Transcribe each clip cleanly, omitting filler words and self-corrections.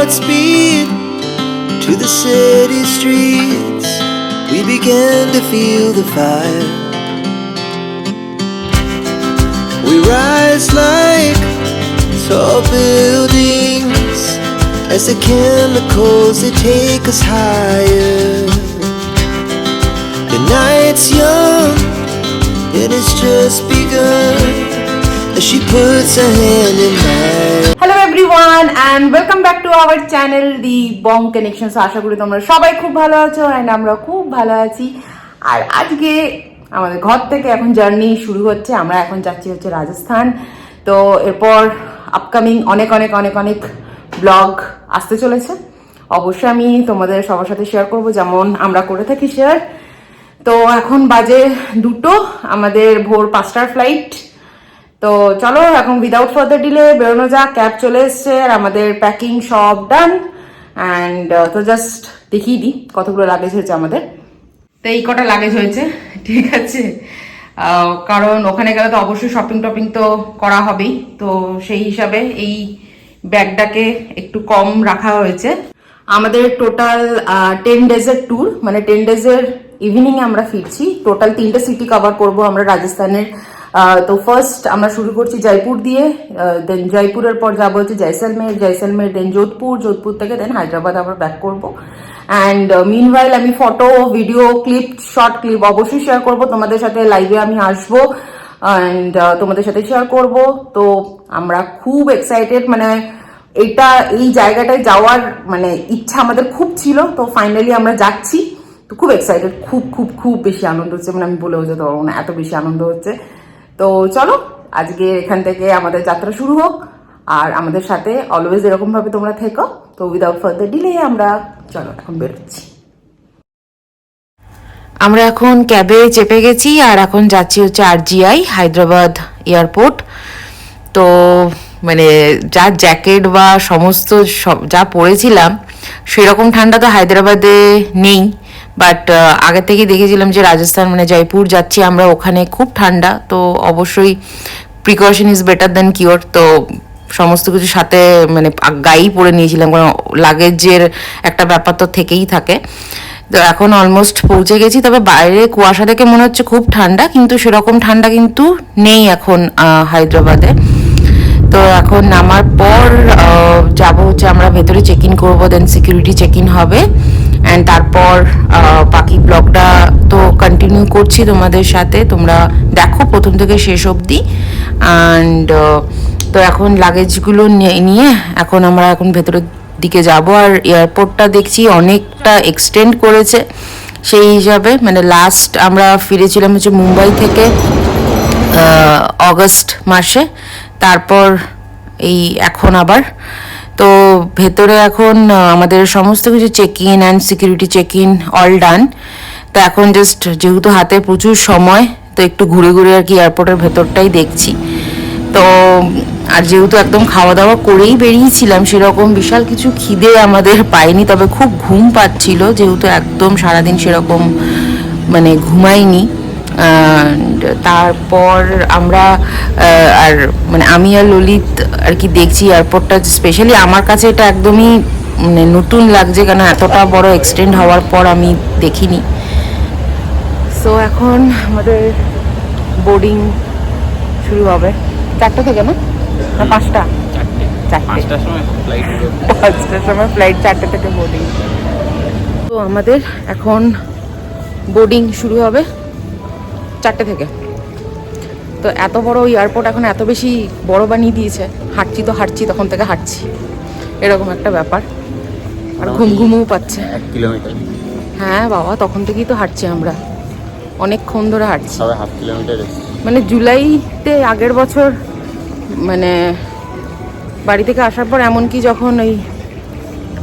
Godspeed to the city streets. We began to feel the fire. We rise like tall buildings as the chemicals they take us higher. The night's young and it's just begun as she puts her hand in mine. Hello everyone and welcome back to our channel The Bong Connection. So আশা করি তোমরা সবাই খুব ভালো আছো and আমরা খুব ভালো আছি। আর আজকে আমাদের ঘর থেকে এখন জার্নি শুরু হচ্ছে। আমরা এখন যাচ্ছি হচ্ছে রাজস্থান। তো এরপর আপকামিং অনেক ব্লগ আসতে চলেছে। অবশ্যই আমি তোমাদের সবার সাথে শেয়ার করব, যেমন আমরা করে থাকি শেয়ার। তো এখন বাজে 2টো, আমাদের ভোর 5টার ফ্লাইট। তো চলো এখন উইদাউট ফার্দার ডিলে বেরোনো যাক। ক্যাব চলে এসছে আর আমাদের প্যাকিং সব ডান। অ্যান্ড তো জাস্ট দেখিয়ে দিই কতগুলো লাগেজ হয়েছে আমাদের। তো এই কটা লাগেজ হয়েছে, ঠিক আছে, কারণ ওখানে গেলে তো অবশ্যই শপিং টপিং তো করা হবেই। তো সেই হিসাবে এই ব্যাগটাকে একটু কম রাখা হয়েছে। আমাদের টোটাল 10 ডেজের ট্যুর, মানে 10 ডেজের ইভিনিং আমরা ফিরছি। টোটাল 3টে সিটি কভার করব আমরা রাজস্থানের। তো ফার্স্ট আমরা শুরু করছি জয়পুর দিয়ে, দেন জয়পুরের পর যাবো হচ্ছে জয়সলমের দেন যোধপুর থেকে দেন হায়দ্রাবাদ আবার ব্যাক করবো। অ্যান্ড মিনওয়াইল আমি photo, video clip, short clip অবশ্যই শেয়ার করব তোমাদের সাথে। লাইভে আমি আসবো অ্যান্ড তোমাদের সাথে শেয়ার করব। তো আমরা খুব এক্সাইটেড, মানে এই জায়গাটায় যাওয়ার মানে ইচ্ছা আমাদের খুব ছিল। তো ফাইনালি আমরা যাচ্ছি। তো খুব এক্সাইটেড, খুব বেশি আনন্দ হচ্ছে, মানে আমি বলেও যেতে পারবো না, এত বেশি আনন্দ হচ্ছে। তো চলো আজকে এখান থেকে আমাদের যাত্রা শুরু হোক আর আমাদের সাথে অলওয়েজ এরকম ভাবে তোমরা থেকো। তো উইদাউট ফার্দার ডিলে আমরা চলো এখন বেরোচ্ছি। আমরা এখন ক্যাবে চেপে গেছি আর এখন যাচ্ছি হচ্ছে RGI হায়দ্রাবাদ এয়ারপোর্ট। তো মানে যা জ্যাকেট বা সমস্ত যা পরেছিলাম সেরকম ঠান্ডা তো হায়দ্রাবাদে নেই, বাট আগে থেকেই দেখেছিলাম যে রাজস্থান মানে জয়পুর যাচ্ছি আমরা, ওখানে খুব ঠান্ডা। তো অবশ্যই precaution is better than cure. তো সমস্ত কিছু সাথে মানে গায়েই পরে নিয়েছিলাম, কারণ লাগেজের একটা ব্যাপার তো থেকেই থাকে। তো এখন অলমোস্ট পৌঁছে গেছি, তবে বাইরে কুয়াশা দেখে মনে হচ্ছে খুব ঠান্ডা, কিন্তু সেরকম ঠান্ডা কিন্তু নেই এখন হায়দ্রাবাদে। তো এখন নামার পর যাবো হচ্ছে আমরা ভেতরে চেক ইন করবো, দেন সিকিউরিটি চেক ইন হবে। অ্যান্ড তারপর বাকি ব্লগটা তো কন্টিনিউ করছি তোমাদের সাথে, তোমরা দেখো প্রথম থেকে শেষ অবধি। অ্যান্ড তো এখন লাগেজগুলো নিয়ে এখন আমরা এখন ভেতরের দিকে যাব। আর এয়ারপোর্টটা দেখছি অনেকটা এক্সটেন্ড করেছে সেই হিসাবে, মানে লাস্ট আমরা ফিরেছিলাম হচ্ছে মুম্বাই থেকে অগস্ট মাসে, তারপর এই এখন আবার। তো ভেতরে এখন আমাদের সমস্ত কিছু check in and security check in all done. তো এখন জাস্ট যেহেতু হাতে প্রচুর সময়, তো একটু ঘুরে আর কি এয়ারপোর্টের ভেতরটাই দেখছি। তো আর যেহেতু একদম খাওয়া দাওয়া করেই বেরিয়েছিলাম, সেরকম বিশাল কিছু খিদে আমাদের পাইনি, তবে খুব ঘুম পাচ্ছিল যেহেতু একদম সারাদিন সেরকম মানে ঘুমাইনি। তারপর আমরা আর মানে আমি আর ললিত আর কি দেখছি এয়ারপোর্টটা। স্পেশালি আমার কাছে এটা একদমই মানে নতুন লাগছে, কেন এতটা বড় এক্সটেন্ড হওয়ার পর আমি দেখিনি। সো এখন আমাদের বোর্ডিং শুরু হবে 4টা থেকে, না 5টা? 5টার সময় ফ্লাইট, 4টা থেকে বোর্ডিং। তো আমাদের এখন বোর্ডিং শুরু হবে 4টে থেকে। তো এত বড় এয়ারপোর্ট এখন এত বেশি বড় বানিয়ে দিয়েছে, হাঁটছি তখন থেকে হাঁটছি, এরকম একটা ব্যাপার। আর ঘুমও পাচ্ছে। 1 কিলোমিটার। হ্যাঁ বাবা, তখন থেকেই তো হাঁটছি আমরা, অনেকক্ষণ ধরে হাঁটছি। সবাই হাফ কিলোমিটার। মানে জুলাইতে আগের বছর মানে বাড়ি থেকে আসার পর, এমনকি যখন ওই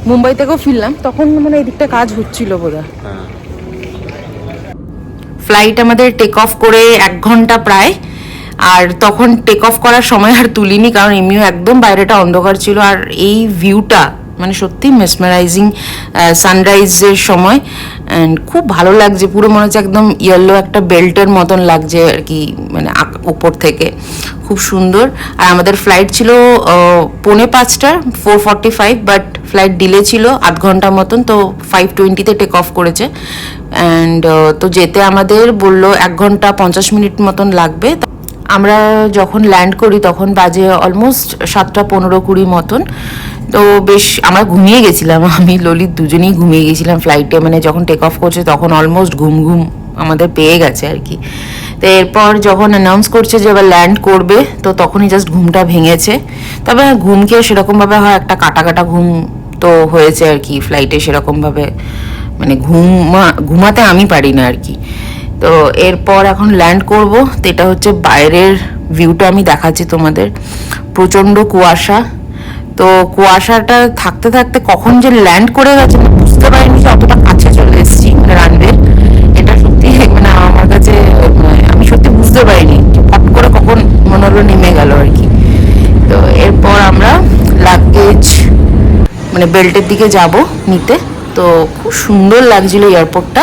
মুম্বাই থেকেও ফিরলাম, তখন মানে এই দিকটা কাজ হচ্ছিল বোধহয়। ফ্লাইট আমাদের টেক অফ করে 1 ঘন্টা প্রায়, আর তখন টেক অফ করার সময় আর তুলিনি, কারণ এমনিও একদম বাইরেটা অন্ধকার ছিল। আর এই ভিউটা মানে সত্যি মেসমারাইজিং সানরাইজের সময়। অ্যান্ড খুব ভালো লাগছে, পুরো মনে হচ্ছে একদম ইয়েলো একটা বেল্টের মতন লাগছে আর কি, মানে উপর থেকে খুব সুন্দর। আর আমাদের ফ্লাইট ছিল 4:45, 4:45, বাট ফ্লাইট ডিলে ছিল আধ ঘন্টা মতন, তো 5:20-তে টেক অফ করেছে। অ্যান্ড তো যেতে আমাদের বললো 1 ঘন্টা 50 মিনিট মতন লাগবে। আমরা যখন ল্যান্ড করি তখন বাজে অলমোস্ট 7:15-20 মতন। তো বেশ আমরা ঘুমিয়ে গেছিলাম, আমি ললিত দুজনেই ঘুমিয়ে গেছিলাম ফ্লাইটে, মানে যখন টেক অফ করছে তখন অলমোস্ট ঘুম আমাদের পেয়ে গেছে আর কি। তো এরপর যখন অ্যানাউন্স করছে যে এবার ল্যান্ড করবে, তো তখনই জাস্ট ঘুমটা ভেঙেছে। তবে ঘুমকে সেরকমভাবে হয় একটা কাটা ঘুম তো হয়েছে আর কি ফ্লাইটে, সেরকমভাবে মানে ঘুমাতে আমি পারি না আর কি। তো এরপর এখন ল্যান্ড করব, তো এটা হচ্ছে বাইরের ভিউটা আমি দেখাচ্ছি তোমাদের। প্রচণ্ড কুয়াশা, তো কুয়াশাটা থাকতে থাকতে কখন যে ল্যান্ড করে গেছে বুঝতে পারিনি যে অতটা কাছে চলে এসেছি মানে রানওয়ের। এটা সত্যি মানে আমার কাছে আমি সত্যি বুঝতে পারিনি হট করে কখন মনে হলো নেমে গেল আর কি। তো এরপর আমরা লাগেজ মানে বেল্টের দিকে যাব নিতে। তো খুব সুন্দর লাগছিল এয়ারপোর্টটা।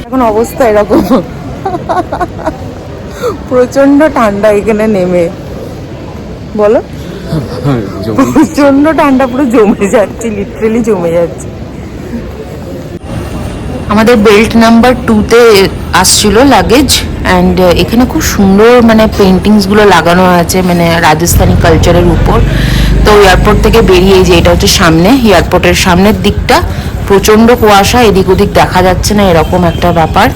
এখন অবস্থা এরকম, প্রচন্ড ঠান্ডা এখানে নেমে, বলো প্রচন্ড ঠান্ডা, পুরো জমে যাচ্ছে, লিটারেলি জমে যাচ্ছে। আমাদের বেল্ট নাম্বার 2-তে আসছিল লাগেজ। অ্যান্ড এখানে খুব সুন্দর মানে পেন্টিংসগুলো লাগানো আছে মানে রাজস্থানি কালচারের উপর। তো এয়ারপোর্ট থেকে বেরিয়ে যে এটা হচ্ছে সামনে, এয়ারপোর্টের সামনের দিকটা প্রচণ্ড কুয়াশা, এদিক ওদিক দেখা যাচ্ছে না, এরকম একটা ব্যাপার।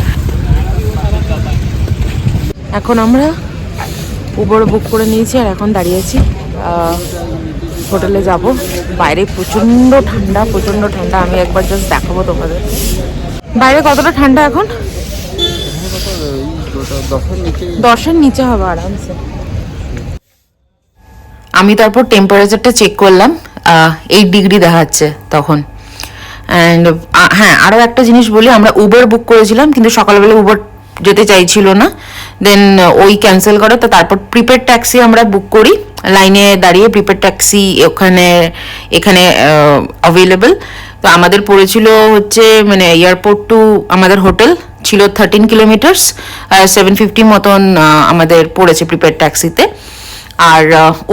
এখন আমরা উবার বুক করে নিয়েছি আর এখন দাঁড়িয়ে আছি হোটেলে যাব। বাইরে প্রচণ্ড ঠান্ডা, আমি একবার জাস্ট দেখাবো তোমাদের বাইরে কতটা ঠান্ডা এখন। 10-এর নিচে হবে আরামসে। আমি তারপর টেম্পারেচারটা চেক করলাম, 8 ডিগ্রি দেখাচ্ছে তখন। অ্যান্ড হ্যাঁ, আরও একটা জিনিস বলি, আমরা উবার বুক করেছিলাম কিন্তু সকালবেলা উবার যেতে চাইছিল না, দেন ওই ক্যান্সেল করে। তো তারপর প্রিপেড ট্যাক্সি আমরা বুক করি, লাইনে দাঁড়িয়ে প্রিপেড ট্যাক্সি এখানে অ্যাভেলেবল। তো আমাদের পড়েছিল হচ্ছে মানে এয়ারপোর্ট টু আমাদের হোটেল ছিল 13 কিলোমিটার্স, 750 মতন আমাদের পড়েছে প্রিপেড ট্যাক্সিতে। আর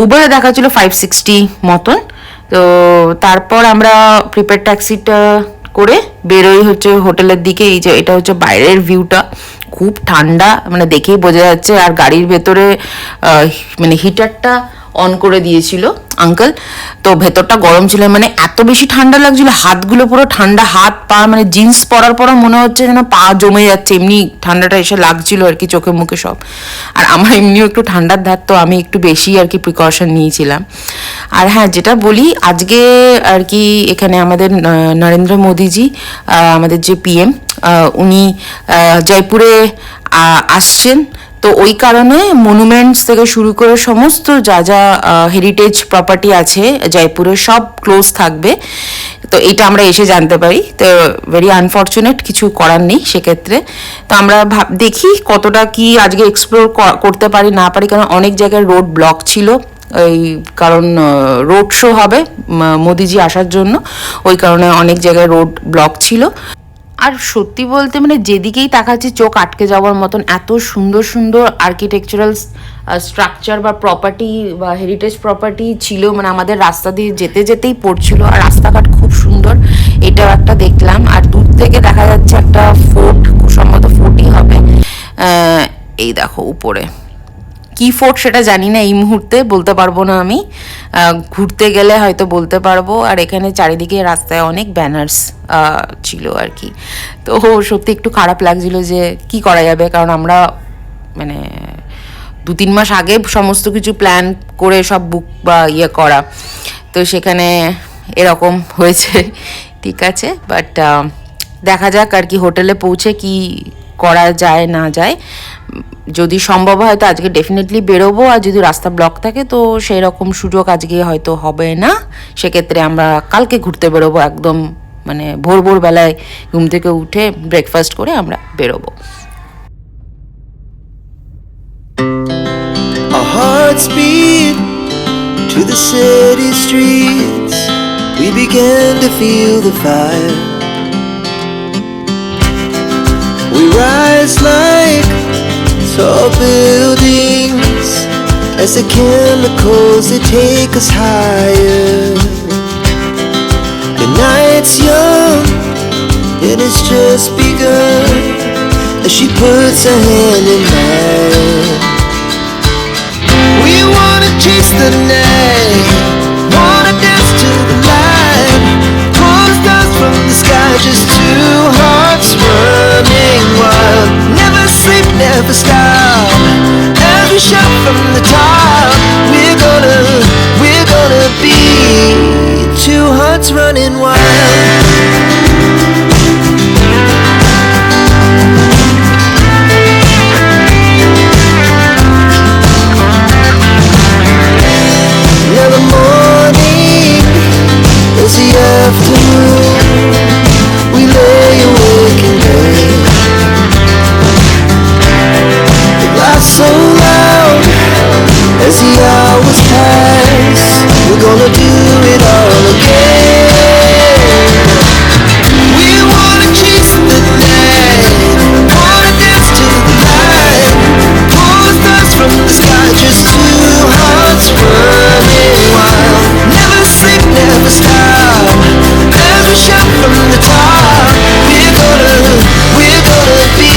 উবারে দেখাচ্ছিল 560 মতন। তো তারপর আমরা প্রিপেড ট্যাক্সিটা করে বেরোই হচ্ছে হোটেলের দিকে। এই যে এটা হচ্ছে বাইরের ভিউটা, খুব ঠান্ডা মানে দেখেই বোঝা যাচ্ছে। আর গাড়ির ভেতরে মানে হিটারটা অন করে দিয়েছিল আঙ্কেল, তো ভেতরটা গরম ছিল, মানে এত বেশি ঠান্ডা লাগছিল, হাতগুলো পুরো ঠান্ডা, হাত পা মানে জিন্স পরার পর মনে হচ্ছে যেন পা জমে যাচ্ছে, এমনি ঠান্ডাটা এসে লাগছিল আর কি চোখে মুখে সব। আর আমার এমনিও একটু ঠান্ডার ধাত, তো আমি একটু বেশি আর কি প্রিকশন নিয়েছিলাম। আর হ্যাঁ, যেটা বলি আজকে আর কি এখানে আমাদের নরেন্দ্র মোদিজি আমাদের যে পিএম, উনি জয়পুরে আসছেন। তো ওই কারণে মনুমেন্টস থেকে শুরু করে সমস্ত যা হেরিটেজ প্রপার্টি আছে জয়পুরে সব ক্লোজ থাকবে। তো এটা আমরা এসে জানতে পারি, তো ভেরি আনফর্চুনেট, কিছু করার নেই সেক্ষেত্রে। তো আমরা দেখি কতটা কি আজকে এক্সপ্লোর করতে পারি না পারি, কারণ অনেক জায়গায় রোড ব্লক ছিল, এই কারণ রোড শো হবে মোদিজি আসার জন্য, ওই কারণে অনেক জায়গায় রোড ব্লক ছিল। আর সত্যি বলতে মানে যেদিকেই তাকাচ্ছি চোখ আটকে যাওয়ার মতন, এত সুন্দর আর্কিটেকচারাল স্ট্রাকচার বা প্রপার্টি বা হেরিটেজ প্রপার্টি ছিল, মানে আমাদের রাস্তা দিয়ে যেতেই পড়ছিল। আর রাস্তাঘাট খুব সুন্দর, এটাও একটা দেখলাম। আর দূর থেকে দেখা যাচ্ছে একটা ফোর্ট, সম্ভবত ফোর্টই হবে, এই দেখো উপরে কি ফোর্ট সেটা জানি না, এই মুহূর্তে বলতে পারবো না আমি, ঘুরতে গেলে হয়তো বলতে পারবো। আর এখানে চারিদিকে রাস্তায় অনেক ব্যানার্স ছিল আর কি। তো সত্যি একটু খারাপ লাগছিল যে কি করা যাবে, কারণ আমরা মানে 2-3 মাস আগে সমস্ত কিছু প্ল্যান করে সব বুক বা করা, তো সেখানে এরকম হয়েছে। ঠিক আছে, বাট দেখা যাক আর কি হোটেলে পৌঁছে কি করা যায় না যায়। যদি সম্ভব হয় তো আজকে ডেফিনেটলি বেরোবো, আর যদি রাস্তা ব্লক থাকে তো সেই রকম সুযোগ আজকে হয়তো হবে না, সেক্ষেত্রে আমরা কালকে ঘুরতে বেরোবো একদম মানে ভোর বেলায় ঘুম থেকে উঠে ব্রেকফাস্ট করে আমরা বেরোবো। Our hearts beat to the city streets, we began to feel the fire. We rise like tall buildings as the chemicals they take us higher. The night's young and it's just begun as she puts her hand in mine. We wanna chase the night, wanna dance to the light, pull the stars from the sky, just two hearts running wild. Never sleep, never stop, as we shout from the top. We're gonna be two hearts running wild. Now the morning is the afternoon. We lay awake in bed. The laughs so loud as the hours pass. We're gonna do it all again. We wanna chase the night, wanna dance to the light, pull the stars from the sky, just two hearts running wild. Never sleep, never stop, as we shout from the top. We're gonna be.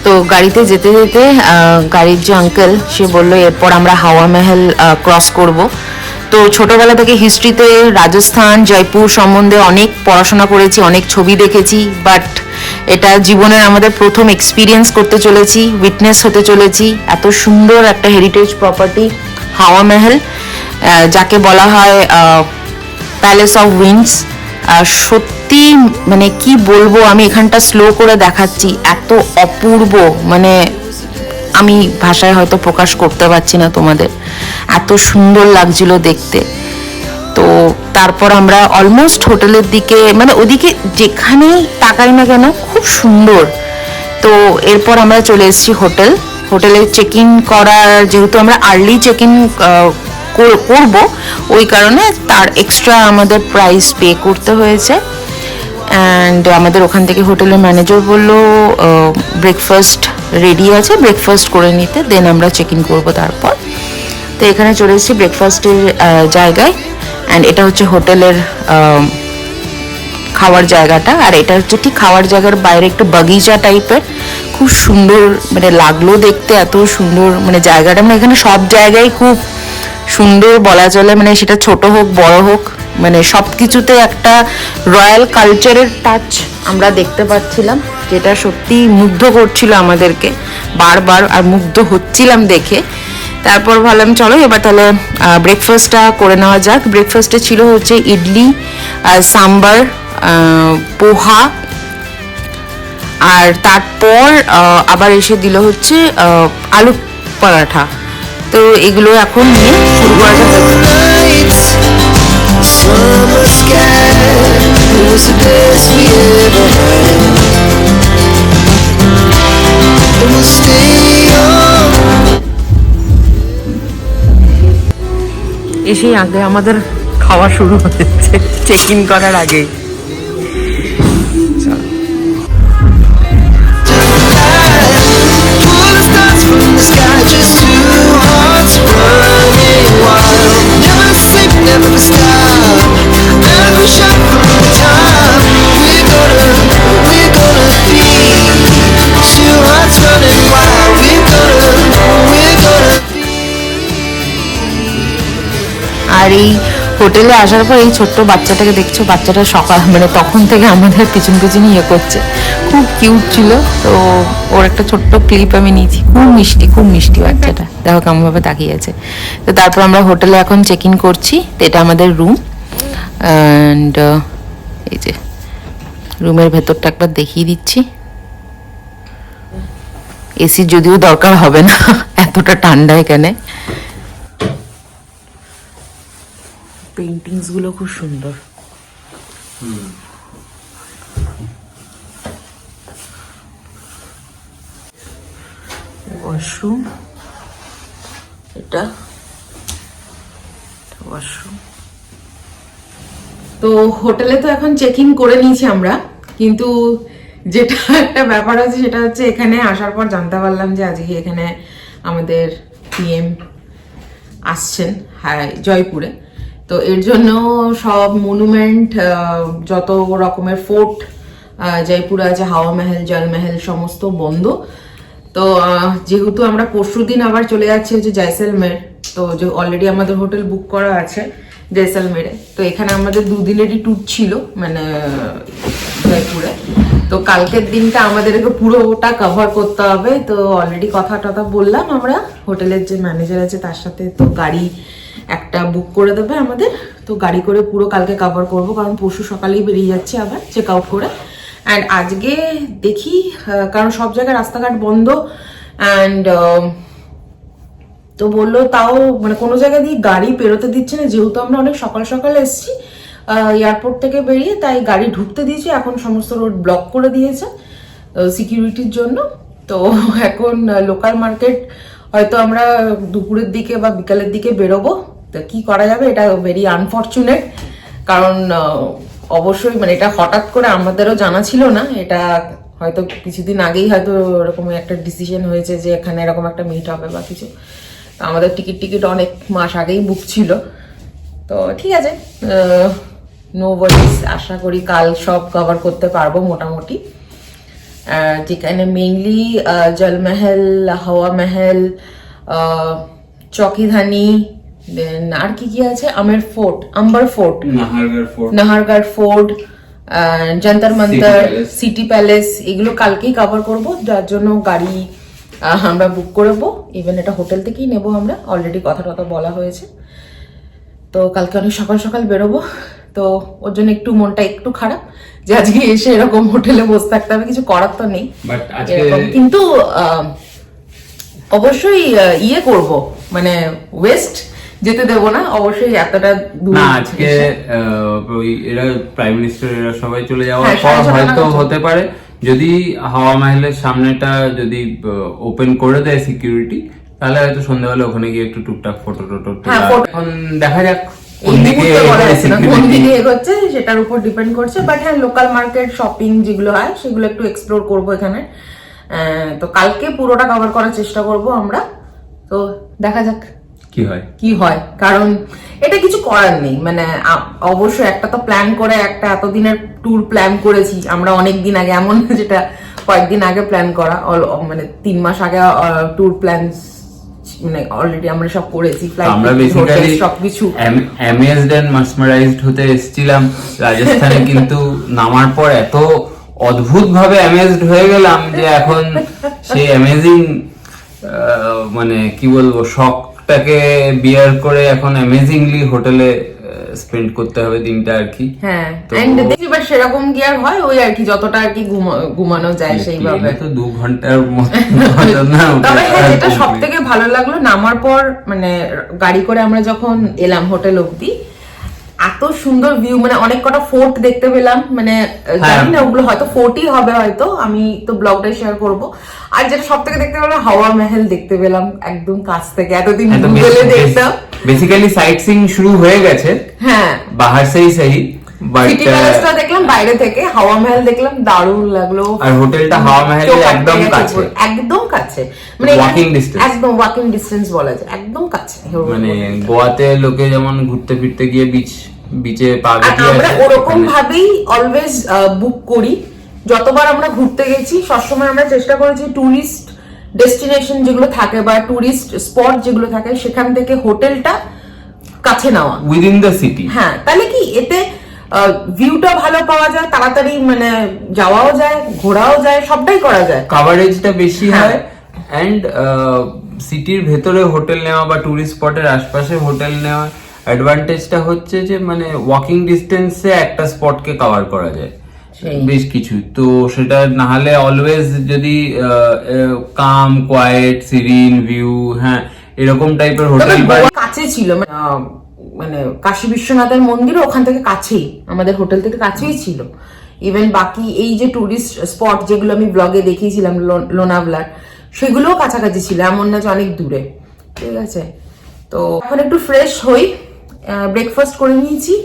তো গাড়িতে যেতে যেতে গাড়ির যে uncle সে বললো এরপর আমরা হাওয়া মহল ক্রস করব। তো ছোটবেলা থেকে হিস্ট্রিতে রাজস্থান জয়পুর সম্বন্ধে অনেক পড়াশোনা করেছি, অনেক ছবি দেখেছি, বাট এটা জীবনের আমাদের প্রথম এক্সপিরিয়েন্স করতে চলেছি, উইটনেস হতে চলেছি এত সুন্দর একটা হেরিটেজ প্রপার্টি হাওয়া মহল, যাকে বলা হয় প্যালেস অফ উইন্ডস। সত্যি মানে কি বলবো, আমি এখানটা স্লো করে দেখাচ্ছি, এত অপূর্ব, মানে আমি ভাষায় হয়তো প্রকাশ করতে পারছি না তোমাদের, এত সুন্দর লাগছিল দেখতে। তো তারপর আমরা অলমোস্ট হোটেলের দিকে, মানে ওদিকে যেখানেই তাকাই না কেন খুব সুন্দর। তো এরপর আমরা চলে এসেছি হোটেলে চেক ইন করার, যেহেতু আমরা আর্লি চেক ইন করব ওই কারণে তার এক্সট্রা আমাদের প্রাইস পে করতে হয়েছে। অ্যান্ড আমাদের ওখান থেকে হোটেলের ম্যানেজার বললো ব্রেকফাস্ট রেডি আছে, ব্রেকফাস্ট করে নিতে, দেন আমরা চেক ইন করবো তারপর। তো এখানে চলে এসেছি ব্রেকফাস্টের জায়গায়, অ্যান্ড এটা হচ্ছে হোটেলের খাওয়ার জায়গাটা, আর এটা হচ্ছে ঠিক খাওয়ার জায়গার বাইরে একটু বাগিচা টাইপের, খুব সুন্দর মানে লাগলো দেখতে, এত সুন্দর মানে জায়গাটা, মানে এখানে সব জায়গায় খুব সুন্দর বলা চলে, মানে সেটা ছোট হোক বড় হোক, মানে সব কিছুতে একটা রয়্যাল কালচারের টাচ আমরা দেখতে পাচ্ছিলাম, যেটা সত্যি মুগ্ধ করছিল আমাদেরকে বারবার, আর মুগ্ধ হচ্ছিলাম দেখে। তারপর ভাবলাম চলো এবার তাহলে ব্রেকফাস্টটা করে নেওয়া যাক। ব্রেকফাস্টে ছিল হচ্ছে ইডলি, সাম্বার, পোহা, আর তারপর আবার এসে দিল হচ্ছে আলু পরাঠা। তো এগুলো এখন নিয়ে শুরু করা যাক। Summer sky, it was the best we ever had. And we'll stay on. এসেই আগে আমাদের খাওয়া শুরু হচ্ছে চেক ইন করার আগেই। Pull the stars from the sky, just two hearts running wild. Never sleep, never stop, as we shout from the top. We're gonna be two hearts running wild. We're gonna be. আর এই হোটেলে আসার পর এই ছোট্ট বাচ্চাটাকে দেখছো, বাচ্চাটা সকাল মানে তখন থেকে আমাদের পিছন পিছন ইয়ে করছে, খুব কিউট ছিল। তো ওর একটা ছোট্ট ক্লিপ আমি নিয়েছি, খুব মিষ্টি বাচ্চাটা, দেখো কেমনভাবে তাকিয়ে আছে। তো তারপর আমরা হোটেলে এখন চেক ইন করছি। তো এটা আমাদের রুম, অ্যান্ড এই যে রুমের ভেতরটা একবার দেখিয়ে দিচ্ছি। এসি যদিও দরকার হবে না, এতটা ঠান্ডা এখানে। পেইন্টিংস গুলো খুব সুন্দর। ওয়াশরুম এটা, ওয়াশরুম। তো হোটেলে তো এখন চেক ইন করে নিয়েছি আমরা, কিন্তু যেটা একটা ব্যাপার আছে সেটা হচ্ছে এখানে আসার পর জানতে পারলাম যে আজকে এখানে আমাদের পিএম আসছেন, হ্যাঁ, জয়পুরে। তো এর জন্য সব মনুমেন্ট, যত রকমের ফোর্ট জয়পুরে আছে, হাওয়া মহল, জল মহল, সমস্ত বন্ধ। তো যেহেতু আমরা পরশুদিন আবার চলে যাচ্ছি হচ্ছে জয়সলমের, তো যে অলরেডি আমাদের হোটেল বুক করা আছে জয়সলমেরে, তো এখানে আমাদের দুদিনেরই ট্যুর ছিল মানে জয়পুরে। তো কালকের দিনটা আমাদেরকে পুরোটা কভার করতে হবে। তো অলরেডি কথা টথা বললাম আমরা হোটেলের যে ম্যানেজার আছে তার সাথে, তো গাড়ি একটা বুক করে দেবে আমাদের। তো গাড়ি করে পুরো কালকে কভার করব, কারণ পরশু সকালেই বেরিয়ে যাচ্ছে আবার চেক আউট করে। অ্যান্ড আজকে দেখি, কারণ সব জায়গায় রাস্তাঘাট বন্ধ। অ্যান্ড তো বললো তাও মানে কোনো জায়গা দিয়ে গাড়ি পেরোতে দিচ্ছে না, যেহেতু আমরা অনেক সকাল সকাল এসেছি এয়ারপোর্ট থেকে বেরিয়ে, তাই গাড়ি ঢুকতে দিয়েছে। এখন সমস্ত রোড ব্লক করে দিয়েছে সিকিউরিটির জন্য। তো এখন লোকাল মার্কেট হয়তো আমরা দুপুরের দিকে বা বিকালের দিকে বেরোবো। তো কি করা যাবে, এটা ভেরি আনফর্চুনেট, কারণ অবশ্যই মানে এটা হঠাৎ করে আমাদেরও জানা ছিল না। এটা হয়তো কিছুদিন আগেই হয়তো এরকম একটা ডিসিশন হয়েছে যে এখানে এরকম একটা মিট হবে বা কিছু। তো আমাদের টিকিট অনেক মাস আগেই বুক ছিল। তো ঠিক আছে, নো ওয়ারিজ, আশা করি কাল সব কভার করতে পারবো মোটামুটি। যেখানে মেইনলি জলমহল, হাওয়া মহল, চকিধানি, দেন আর কি কি আছে, amber fort, Nahargarh fort, Jantar Mantar, city palace, এগুলো কালকেই কভার করব, যার জন্য গাড়ি আমরা বুক করবো। ইভেন এটা হোটেল থেকেই নেবো আমরা, অলরেডি কথা টথা বলা হয়েছে। তো কালকে অনেক সকাল সকাল বেরোবো। তো ওর জন্য একটু মনটা একটু খারাপ যে আজকে এসে এরকম হোটেলে বসে থাকতে হবে, কিছু করার তো নেই। কিন্তু অবশ্যই ইয়ে করব, মানে ওয়েস্ট যেতে দেবো না অবশ্যই এতটা দূর। না, আজকে ওই এরা প্রাইম মিনিস্টার এরা সবাই চলে যাওয়ার পর হয়তো হতে পারে যদি হাওয়া মহলের সামনেটা যদি ওপেন করে দেয় সিকিউরিটি, তাহলে হয়তো সন্ধ্যাবেলা ওখানে গিয়ে একটু টুকটাক ফটো টটো। এখন দেখা যাক কোন দিকে এগোচ্ছে, সেটার উপর ডিপেন্ড করছে। বাট হ্যাঁ, লোকাল মার্কেট, শপিং যেগুলো হয় সেগুলো একটু এক্সপ্লোর করবো এখানে। তো কালকে পুরোটা কভার করার চেষ্টা করব আমরা। তো দেখা যাক কি হয়, কারণ এটা কিছু করার নেই। মানে অবশ্যই একটা তো প্ল্যান করে, একটা এতদিনের ট্যুর প্ল্যান করেছি আমরা অনেক দিন আগে, এমন না যেটা কয়েকদিন আগে প্ল্যান করা, মানে 3 মাস আগে ট্যুর প্ল্যান মানে অলরেডি আমরা সব করেছি। আমরা বেসিক্যালি সবকিছু অ্যামেজড এন্ড মাসমারাইজড হতে এসেছিলাম রাজস্থানে, কিন্তু নামার পর এত অদ্ভুত ভাবে অ্যামেজড হয়ে গেলাম যে এখন সেই অ্যামেজিং মানে কি বলবো শকটাকে বিয়ার করে এখন অ্যামেজিংলি হোটেলে স্পেন্ড করতে হবে দিনটা আর কি। হ্যাঁ, এন্ড দেখি বাট সেরকম কি আর হয়, ওই আর কি যতটা আর কি ঘুমানো যায় সেইভাবে। তো 2 ঘন্টার মতো না। তবে হ্যাঁ, যেটা সবথেকে ভালো লাগলো নামার পর, মানে গাড়ি করে আমরা যখন এলাম হোটেল অবধি, এত সুন্দর ভিউ, মানে অনেক কটা ফোর্ট দেখতে পেলাম। মানে জানি না ওগুলো হয়তো ফোর্টই হবে, হয়তো আমি তো ব্লগটাই শেয়ার করব। আর যেটা সব থেকে দেখতে পেলাম, হাওয়া মহল দেখতে পেলাম একদম কাছ থেকে, এতদিন গুগলে দেখতাম। বেসিক্যালি সাইট সিইং শুরু হয়ে গেছে, হ্যাঁ, বাহার সেই সেই, বাট সিটি প্যালেসটা দেখলাম বাইরে থেকে, হাওয়া মহল দেখলাম, দারুণ লাগলো। আর হোটেলটা হাওয়া মহলের একদম কাছে, একদম কাছে, মানে ওয়াকিং ডিসটেন্স, একদম ওয়াকিং ডিসটেন্স বলা যায়, একদম কাছে। মানে গোয়াতে লোকে যেমন ঘুরতে ফিরতে গিয়ে বিচে পা ভিজিয়ে, আমরা ওরকম ভাবেই অলওয়েজ বুক করি। যতবার আমরা ঘুরতে গেছি সবসময় আমরা চেষ্টা করেছি টুরিস্ট ডেস্টিনেশন যেগুলো থাকে বা টুরিস্ট স্পট যেগুলো থাকে সেখান থেকে হোটেলটা কাছে নেওয়া, উইদিন দ্য সিটি। হ্যাঁ, তাহলে কি এতে ভিউটা ভালো পাওয়া যায়, তাড়াতাড়ি মানে যাওয়াও যায়, ঘোরাও যায়, সবটাই করা যায়, কভারেজটা বেশি হয়। এন্ড সিটির ভেতরে হোটেল নেওয়া বা টুরিস্ট স্পটের আশপাশে হোটেল নেওয়া অ্যাডভান্টেজটা হচ্ছে যে মানে ওয়াকিং ডিস্টেন্সে একটা স্পটকে কভার করা যায় বেশ কিছু। তো সেটা না হলে অলওয়েজ যদি কাম কোয়াইট সিরিন ভিউ, হ্যাঁ, এরকম টাইপের হোটেল কাছে ছিল, মানে কাশী বিশ্বনাথের মন্দির ওখান থেকে কাছেই, আমাদের হোটেল থেকে কাছেই ছিল। ইভেন বাকি এই যে টুরিস্ট স্পট যেগুলো আমি ব্লগে দেখিয়েছিলাম লোনাভলার, সেগুলোও কাছাকাছি ছিল, এমন না যে অনেক দূরে। ঠিক আছে, তো এখন একটু ফ্রেশ হই, ব্রেকফাস্ট করে নিয়েছি,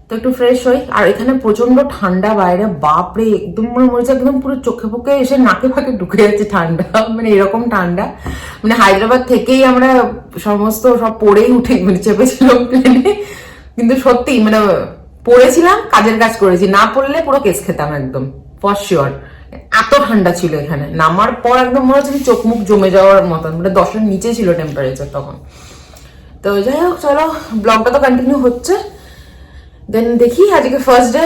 তো একটু ফ্রেশ হই। আর এখানে প্রচন্ড ঠান্ডা বাইরে, বাপরে একদম মনে হচ্ছে একদম পুরো চোখে ফোকে এসে নাকে ফাঁকে ঢুকে যাচ্ছে ঠান্ডা, মানে এরকম ঠান্ডা। মানে হায়দ্রাবাদ থেকেই আমরা সমস্ত সব পরেই উঠে মানে চেপেছিলাম প্লেনে, কিন্তু সত্যি মানে পড়েছিলাম, কাজের কাজ করেছি, না পড়লে পুরো কেস খেতাম একদম ফর শিওর। এত ঠান্ডা ছিল এখানে, নামার পর একদম মনে হচ্ছে চোখ মুখ জমে যাওয়ার মতন, মানে 10-এর নিচে ছিল টেম্পারেচার তখন। তো যাই হোক, চলো ব্লগটা তো কন্টিনিউ হচ্ছে। দেন দেখি আজকে ফার্স্ট ডে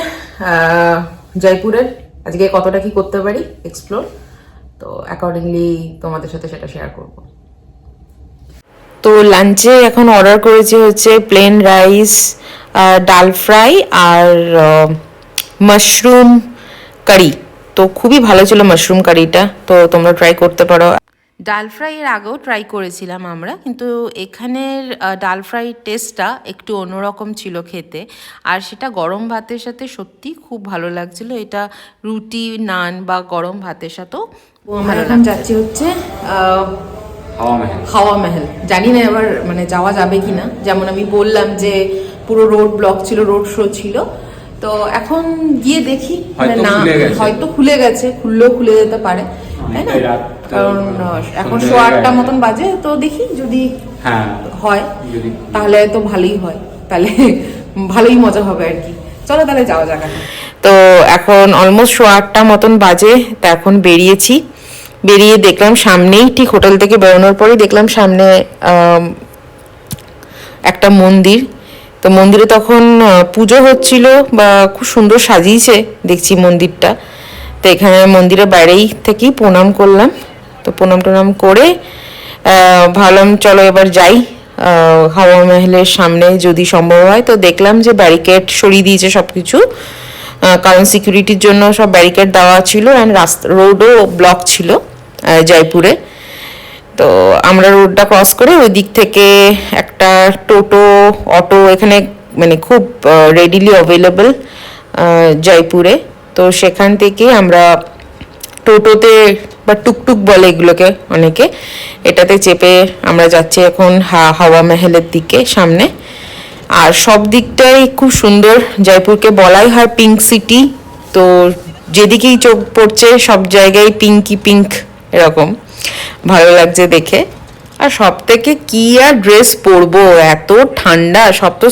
জয়পুরের, আজকে কতটা কি করতে পারি এক্সপ্লোর, তো অ্যাকর্ডিংলি তোমাদের সাথে সেটা শেয়ার করব। তো লাঞ্চে এখন অর্ডার করেছি হচ্ছে প্লেন রাইস, ডাল ফ্রাই আর মাশরুম কারি। তো খুবই ভালো ছিল মাশরুম কারিটা, তো তোমরা ট্রাই করতে পারো। ডাল ফ্রাই এর আগেও ট্রাই করেছিলাম আমরা, কিন্তু এখানের ডাল ফ্রাই টেস্টটা একটু অন্যরকম ছিল খেতে, আর সেটা গরম ভাতের সাথে সত্যি খুব ভালো লাগছিল। এটা রুটি, নান বা গরম ভাতের সাথেও আমরা এখন যাচ্ছি হচ্ছে হাওয়া মহল। জানি না এবার মানে যাওয়া যাবে কিনা, যেমন আমি বললাম যে পুরো রোড ব্লক ছিল, রোড শো ছিল, তো এখন গিয়ে দেখি, না হয়তো খুলে গেছে, খুললেও খুলে যেতে পারে, তাই না? কারণ এখন 8:30 মতন বাজে, তো দেখি যদি হয় তাহলে তো ভালোই হয়, তাহলে ভালোই মজা হবে আর কি। চলো তাহলে যাওয়া যাক। তো এখন অলমোস্ট 8:30 মতন বাজে, তা এখন বেরিয়েছি। বেরিয়ে দেখলাম সামনেই, ঠিক হোটেল থেকে বেরোনোর পরেই দেখলাম সামনে একটা মন্দির। তো মন্দিরে তখন পুজো হচ্ছিল, বা খুব সুন্দর সাজিয়েছে দেখছি মন্দিরটা। তো এখানে মন্দিরের বাইরেই থেকেই প্রণাম করলাম। তো প্রণাম টনাম করে ভাবলাম চলো এবার যাই হাওয়া মহলের সামনে যদি সম্ভব হয়। তো দেখলাম যে ব্যারিকেড সরিয়ে দিয়েছে সব কিছু, কারণ সিকিউরিটির জন্য সব ব্যারিকেড দেওয়া ছিল, অ্যান্ড রোডও ব্লক ছিল জয়পুরে। তো আমরা রোডটা ক্রস করে ওই দিক থেকে একটা টোটো, অটো এখানে মানে খুব রেডিলি অ্যাভেলেবল জয়পুরে, তো সেখান থেকে আমরা টোটোতে বা টুকটুক বলে এগুলোকে অনেকে, এটাতে চেপে আমরা যাচ্ছি এখন হাওয়া মহলের দিকে সামনে। আর সব দিকটাই খুব সুন্দর, জয়পুরকে বলাই হয় পিঙ্ক সিটি, তো যেদিকেই চোখ পড়ছে সব জায়গায় পিঙ্কি পিঙ্ক, এরকম ভালো লাগছে দেখে। আর সব থেকে কি আর ড্রেস পরবো, এত ঠান্ডা, সব তো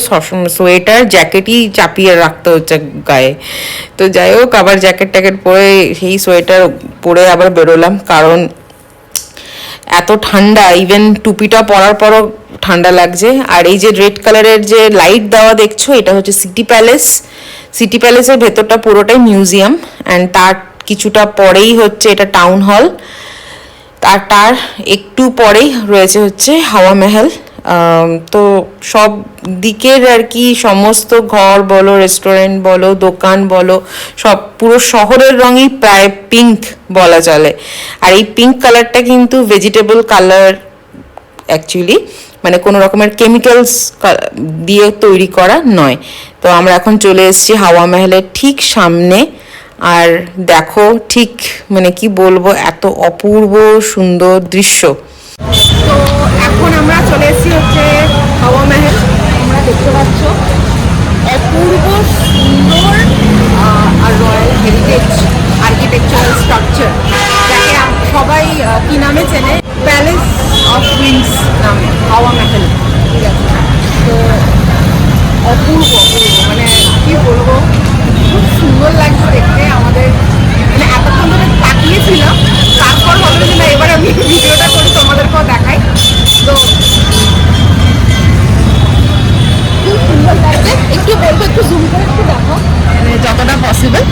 সোয়েটার জ্যাকেটই চাপিয়ে রাখতে হচ্ছে গায়ে। তো যাই হোক, আবার জ্যাকেট ট্যাকেট পরে সেই সোয়েটার পরে আবার বেরোলাম, কারণ এত ঠান্ডা, ইভেন টুপিটা পরার পরও ঠান্ডা লাগছে। আর এই যে রেড কালারের যে লাইট দেওয়া দেখছো, এটা হচ্ছে সিটি প্যালেস। সিটি প্যালেসের ভেতরটা পুরোটাই মিউজিয়াম, অ্যান্ড তার কিছুটা পরেই হচ্ছে এটা টাউন হল, আর তার একটু পরেই রয়েছে হচ্ছে হাওয়া মহল। তো সব দিকের আর কি সমস্ত ঘর বলো, রেস্টুরেন্ট বলো, দোকান বলো, সব পুরো শহরের রঙই প্রায় পিঙ্ক বলা চলে। আর এই পিঙ্ক কালারটা কিন্তু ভেজিটেবল কালার অ্যাকচুয়ালি, মানে কোনো রকমের কেমিক্যালস দিয়ে তৈরি করা নয়। তো আমরা এখন চলে এসেছি হাওয়া মহলের ঠিক সামনে, আর দেখো ঠিক মানে কি বলবো, এত অপূর্ব সুন্দর দৃশ্য। তো এখন আমরা চলে এসেছি হচ্ছে হাওয়া মহল, তোমরা দেখতে পাচ্ছ অপূর্ব সুন্দর আর রয়্যাল হেরিটেজ আর্কিটেকচারাল স্ট্রাকচার, যাকে সবাই কি নামে চেনে, প্যালেস অফ উইন্ডস নামে, হাওয়া মহল, ঠিক আছে? তো অপূর্ব অপূর্ব মানে কি বলবো, খুব সুন্দর লাগছে দেখতে। আমাদের মানে এতক্ষণ ধরে তাকিয়েছিলাম, তারপর ভাবলাম যে না এবার আমি ভিডিওটা করে তোমাদেরকেও দেখাই। তো খুব সুন্দর লাগছে, একটু বলবো একটু জুম করে একটু দেখো, মানে যতটা পসিবল।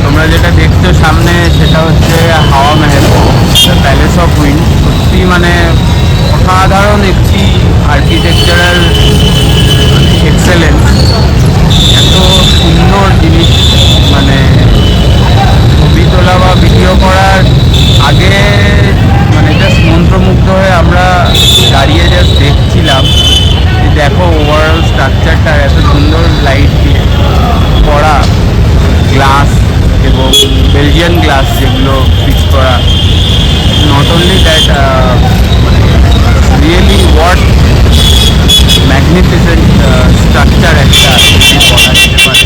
তোমরা যেটা দেখছো সামনে, সেটা হচ্ছে হাওয়া মহল, দ্য প্যালেস অফ উইন্ড। সত্যি মানে অসাধারণ একটি আর্কিটেকচারাল এক্সেলেন্স, এত সুন্দর জিনিস, মানে ছবি তোলা বা ভিডিও করার আগে পিজিয়ান গ্লাস যেগুলো ফিক্স করা, not only that really what magnificent structure একটা বলা যেতে পারে।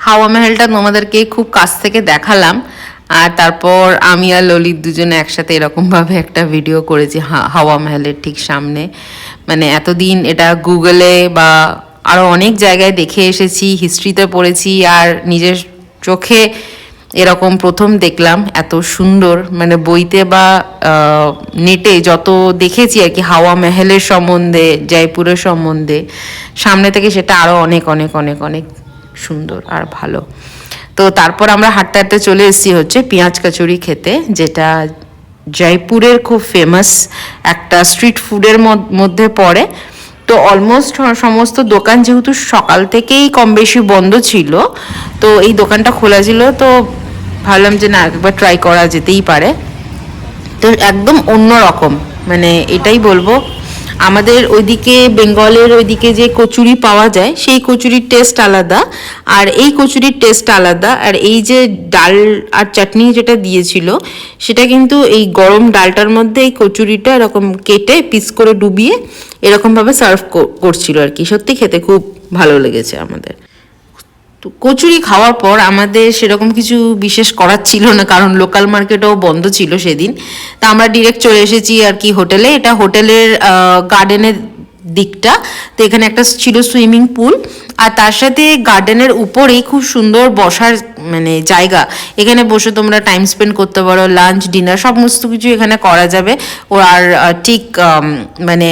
হাওয়া মহলটা তোমাদেরকে খুব কাছ থেকে দেখালাম, আর তারপর আমি আর ললিত দুজনে একসাথে এরকম ভাবে একটা ভিডিও করেছি হাওয়া মহলের ঠিক সামনে। মানে এতদিন এটা গুগলে বা আরো অনেক জায়গায় দেখে এসেছি, হিস্ট্রিতে পড়েছি, আর নিজের চোখে এরকম প্রথম দেখলাম এত সুন্দর। মানে বইতে বা নেটে যত দেখেছি আর কি হাওয়া মহলের সম্বন্ধে, জয়পুরের সম্বন্ধে, সামনে থেকে সেটা আরো অনেক অনেক অনেক অনেক সুন্দর আর ভালো। তো তারপর আমরা হাঁটতে হাঁটতে চলে এসেছি হচ্ছে পেঁয়াজ কচুরি খেতে, যেটা জয়পুরের খুব ফেমাস একটা স্ট্রিট ফুডের মধ্যে পড়ে। তো অলমোস্ট সমস্ত দোকান যেহেতু সকাল থেকেই কম বেশি বন্ধ ছিল, তো এই দোকানটা খোলা ছিল, তো ভাবলাম যে না একবার ট্রাই করা যেতেই পারে। তো একদম অন্য রকম, মানে এটাই বলবো, আমাদের ওইদিকে বেঙ্গলের ওইদিকে যে কচুরি পাওয়া যায় সেই কচুরির টেস্ট আলাদা, আর এই কচুরির টেস্ট আলাদা। আর এই যে ডাল আর চাটনি যেটা দিয়েছিল সেটা কিন্তু এই গরম ডালটার মধ্যে এই কচুরিটা এরকম কেটে পিস করে ডুবিয়ে এরকমভাবে সার্ভ করছিল আর কি। সত্যি খেতে খুব ভালো লেগেছে আমাদের। তো কচুরি খাওয়ার পর আমাদের সেরকম কিছু বিশেষ করার ছিল না, কারণ লোকাল মার্কেটও বন্ধ ছিল সেদিন। তা আমরা ডিরেক্ট চলে এসেছি আর কি হোটেলে। এটা হোটেলের গার্ডেনের দিকটা। তো এখানে একটা ছিল সুইমিং পুল, আর তার সাথে গার্ডেনের উপরেই খুব সুন্দর বসার মানে জায়গা। এখানে বসে তোমরা টাইম স্পেন্ড করতে পারো, লাঞ্চ ডিনার সমস্ত কিছু এখানে করা যাবে। ও আর ঠিক মানে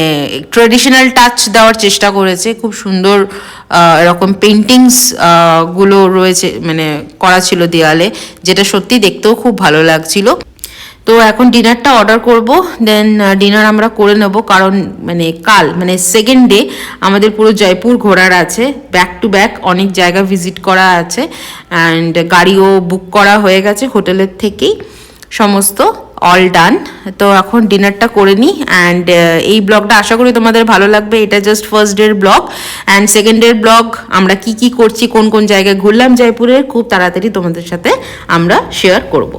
ট্রেডিশনাল টাচ দেওয়ার চেষ্টা করেছে, খুব সুন্দর এরকম পেন্টিংস গুলো রয়েছে, মানে করা ছিল দেওয়ালে, যেটা সত্যি দেখতেও খুব ভালো লাগছিল। তো এখন ডিনারটা অর্ডার করব, দেন ডিনার আমরা করে নেব, কারণ মানে কাল মানে সেকেন্ড ডে আমাদের পুরো জয়পুর ঘোরার আছে, ব্যাক টু ব্যাক অনেক জায়গা ভিজিট করা আছে, অ্যান্ড গাড়িও বুক করা হয়ে গেছে হোটেলের থেকেই, সমস্ত অল ডান। তো এখন ডিনারটা করে নিই, অ্যান্ড এই ব্লগটা আশা করি তোমাদের ভালো লাগবে। এটা জাস্ট ফার্স্ট ডের ব্লগ, অ্যান্ড সেকেন্ড ডের ব্লগ আমরা কি কি করছি, কোন কোন জায়গায় ঘুরলাম জয়পুরের, খুব তাড়াতাড়ি তোমাদের সাথে আমরা শেয়ার করব।